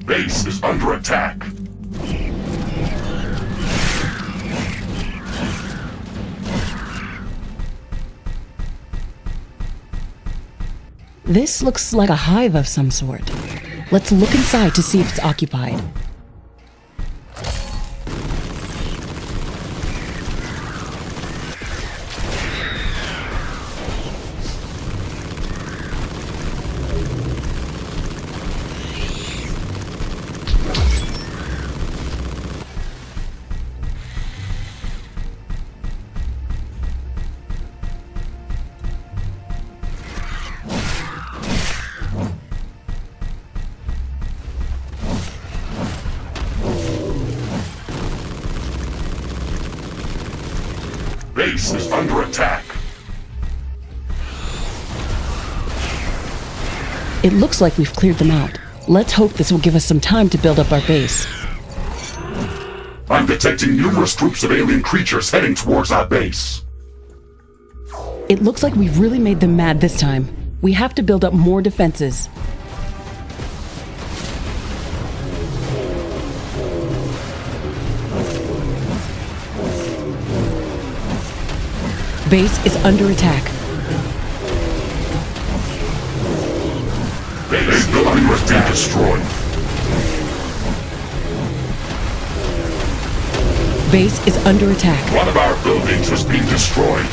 Base is under attack. This looks like a hive of some sort. Let's look inside to see if it's occupied. Base is under attack. It looks like we've cleared them out. Let's hope this will give us some time to build up our base. I'm detecting numerous groups of alien creatures heading towards our base. It looks like we've really made them mad this time. We have to build up more defenses. Base is under attack. Base building was being destroyed. Base is under attack. One of our buildings was being destroyed.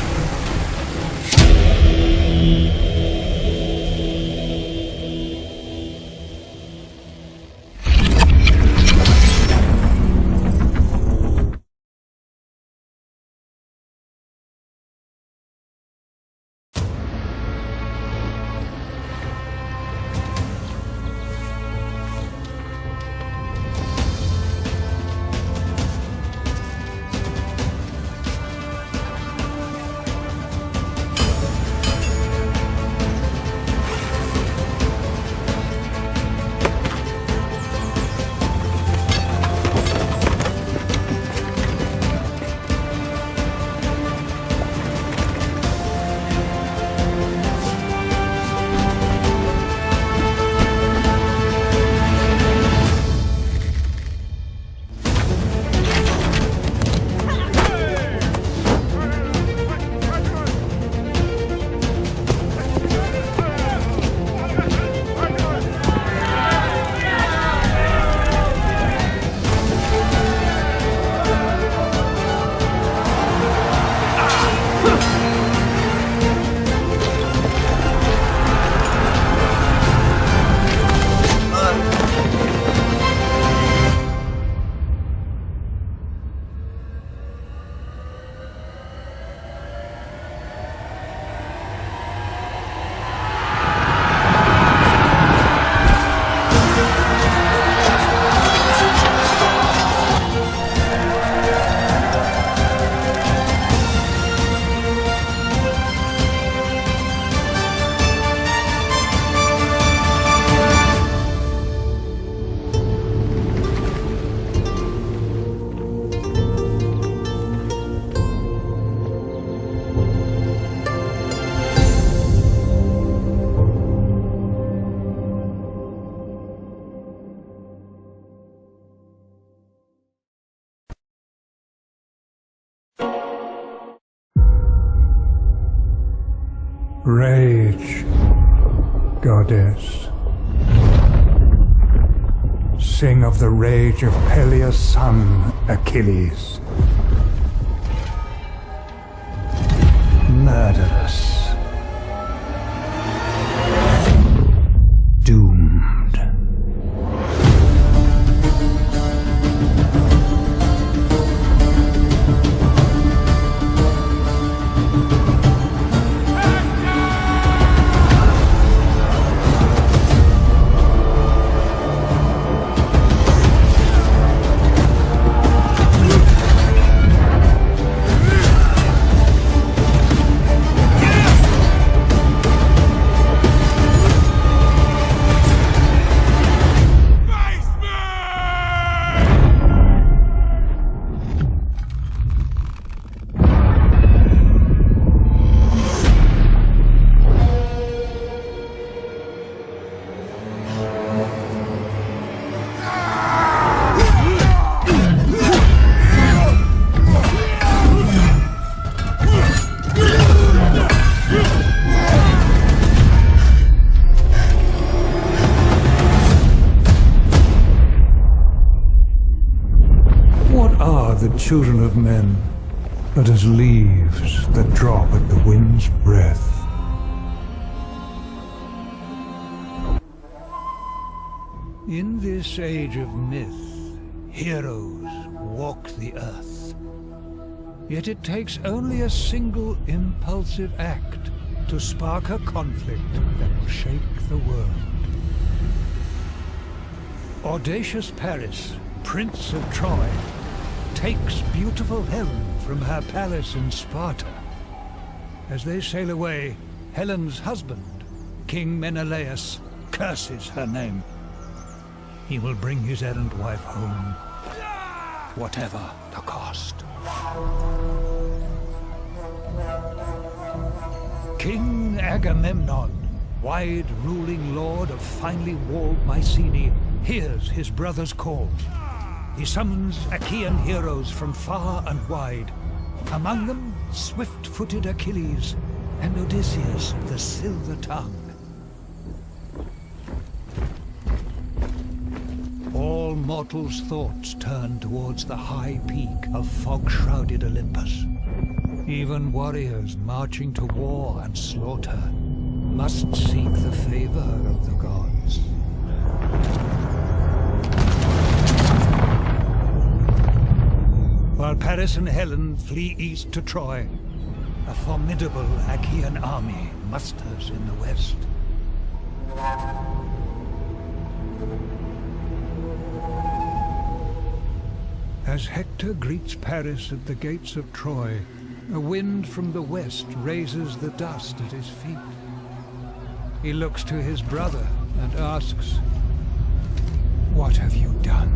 Rage, goddess. Sing of the rage of Peleus' son, Achilles. Murderous. Doomed. Children of men, but as leaves that drop at the wind's breath. In this age of myth, heroes walk the earth. Yet it takes only a single impulsive act to spark a conflict that will shake the world. Audacious Paris, Prince of Troy, takes beautiful Helen from her palace in Sparta. As they sail away, Helen's husband, King Menelaus, curses her name. He will bring his errant wife home, whatever the cost. King Agamemnon, wide ruling lord of finely walled Mycenae, hears his brother's call. He summons Achaean heroes from far and wide. Among them, swift-footed Achilles and Odysseus, the silver tongue. All mortals' thoughts turn towards the high peak of fog-shrouded Olympus. Even warriors marching to war and slaughter must seek the favor of the gods. While Paris and Helen flee east to Troy, a formidable Achaean army musters in the west. As Hector greets Paris at the gates of Troy, a wind from the west raises the dust at his feet. He looks to his brother and asks, "What have you done?"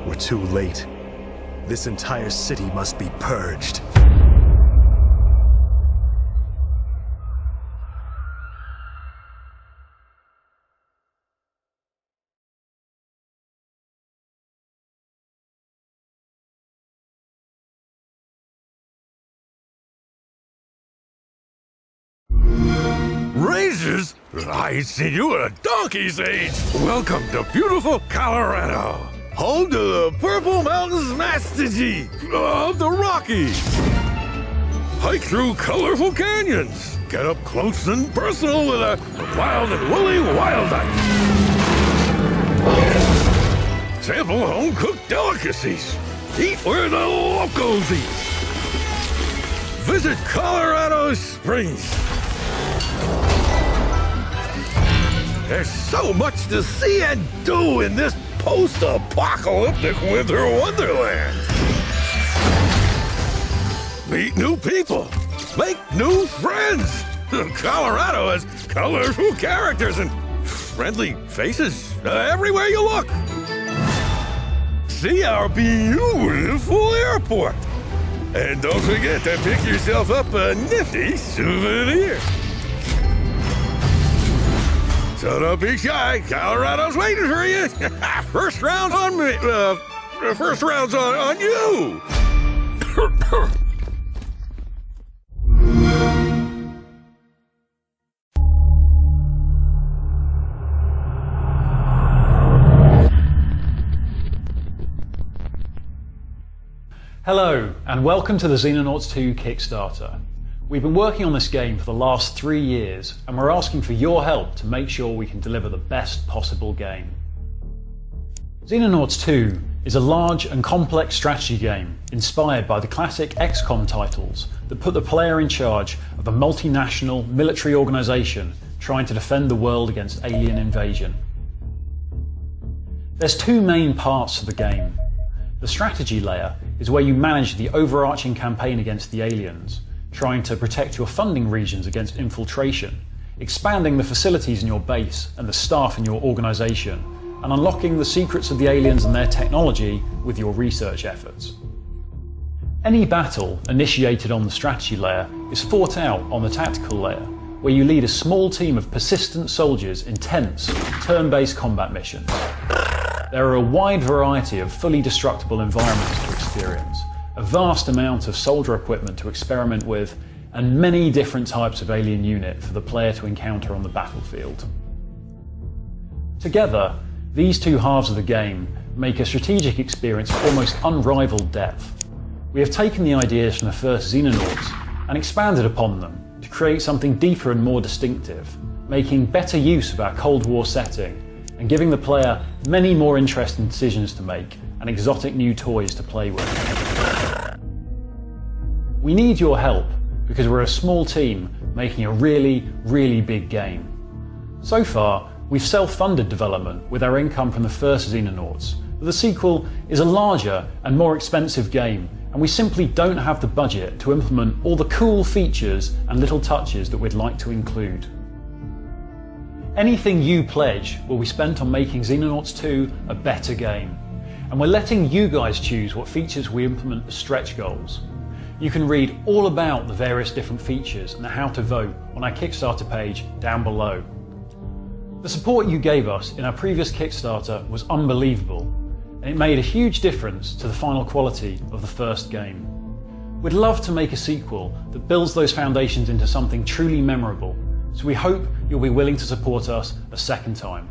We're too late. This entire city must be purged. Razors? I see you at a donkey's age. Welcome to beautiful Colorado. Home to the Purple Mountains Mastery of the Rockies. Hike through colorful canyons. Get up close and personal with a wild and woolly wildlife. Sample home-cooked delicacies. Eat where the locals eat. Visit Colorado Springs. There's so much to see and do in this post-apocalyptic winter wonderland. Meet new people. Make new friends. Colorado has colorful characters and friendly faces everywhere you look. See our beautiful airport. And don't forget to pick yourself up a nifty souvenir. So don't be shy. Colorado's waiting for you. First round's on me. First round's on you. Hello, and welcome to the Xenonauts 2 Kickstarter. We've been working on this game for the last 3 years, and we're asking for your help to make sure we can deliver the best possible game. Xenonauts 2 is a large and complex strategy game inspired by the classic XCOM titles that put the player in charge of a multinational military organisation trying to defend the world against alien invasion. There's two main parts to the game. The strategy layer is where you manage the overarching campaign against the aliens, trying to protect your funding regions against infiltration, expanding the facilities in your base and the staff in your organisation, and unlocking the secrets of the aliens and their technology with your research efforts. Any battle initiated on the strategy layer is fought out on the tactical layer, where you lead a small team of persistent soldiers in tense, turn-based combat missions. There are a wide variety of fully destructible environments to experience, a vast amount of soldier equipment to experiment with, and many different types of alien unit for the player to encounter on the battlefield. Together, these two halves of the game make a strategic experience of almost unrivaled depth. We have taken the ideas from the first Xenonauts and expanded upon them to create something deeper and more distinctive, making better use of our Cold War setting and giving the player many more interesting decisions to make and exotic new toys to play with. We need your help because we're a small team making a really, really big game. So far, we've self-funded development with our income from the first Xenonauts, but the sequel is a larger and more expensive game, and we simply don't have the budget to implement all the cool features and little touches that we'd like to include. Anything you pledge will be spent on making Xenonauts 2 a better game, and we're letting you guys choose what features we implement as stretch goals. You can read all about the various different features and how to vote on our Kickstarter page down below. The support you gave us in our previous Kickstarter was unbelievable, and it made a huge difference to the final quality of the first game. We'd love to make a sequel that builds those foundations into something truly memorable, so we hope you'll be willing to support us a second time.